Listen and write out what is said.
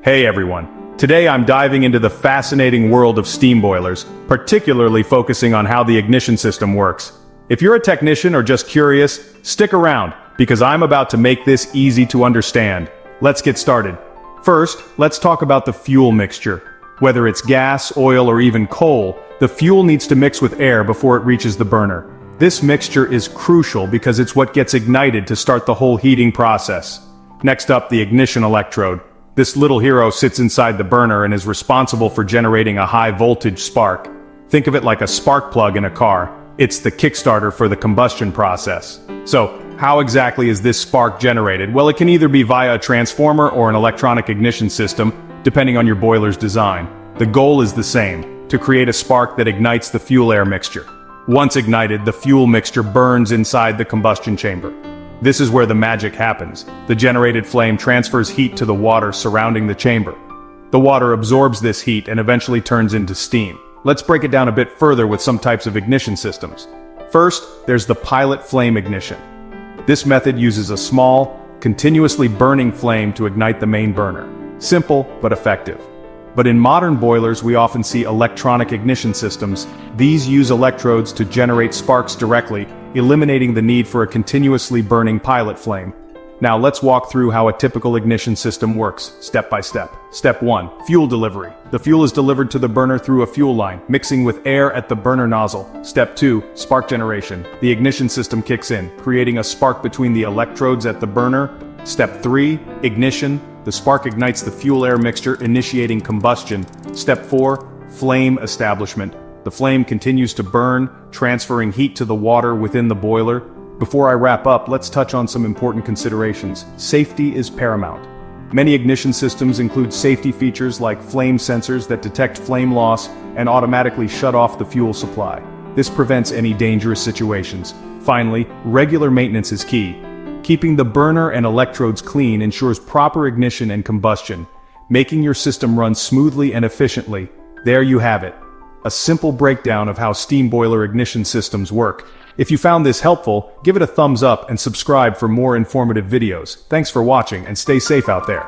Hey everyone, today I'm diving into the fascinating world of steam boilers, particularly focusing on how the ignition system works. If you're a technician or just curious, stick around, because I'm about to make this easy to understand. Let's get started. First, let's talk about the fuel mixture. Whether it's gas, oil, or even coal, the fuel needs to mix with air before it reaches the burner. This mixture is crucial because it's what gets ignited to start the whole heating process. Next up, the ignition electrode. This little hero sits inside the burner and is responsible for generating a high-voltage spark. Think of it like a spark plug in a car. It's the kickstarter for the combustion process. So, how exactly is this spark generated? Well, it can either be via a transformer or an electronic ignition system, depending on your boiler's design. The goal is the same, to create a spark that ignites the fuel-air mixture. Once ignited, the fuel mixture burns inside the combustion chamber. This is where the magic happens. The generated flame transfers heat to the water surrounding the chamber. The water absorbs this heat and eventually turns into steam. Let's break it down a bit further with some types of ignition systems. First, there's the pilot flame ignition. This method uses a small, continuously burning flame to ignite the main burner. Simple, but effective. But in modern boilers, we often see electronic ignition systems. These use electrodes to generate sparks directly, eliminating the need for a continuously burning pilot flame. Now let's walk through how a typical ignition system works, step by step. Step 1. Fuel delivery. The fuel is delivered to the burner through a fuel line, mixing with air at the burner nozzle. Step 2. Spark generation. The ignition system kicks in, creating a spark between the electrodes at the burner. Step 3. Ignition. The spark ignites the fuel-air mixture, initiating combustion. Step 4. Flame establishment. The flame continues to burn, transferring heat to the water within the boiler. Before I wrap up, let's touch on some important considerations. Safety is paramount. Many ignition systems include safety features like flame sensors that detect flame loss and automatically shut off the fuel supply. This prevents any dangerous situations. Finally, regular maintenance is key. Keeping the burner and electrodes clean ensures proper ignition and combustion, making your system run smoothly and efficiently. There you have it. A simple breakdown of how steam boiler ignition systems work. If you found this helpful, give it a thumbs up and subscribe for more informative videos. Thanks for watching and stay safe out there.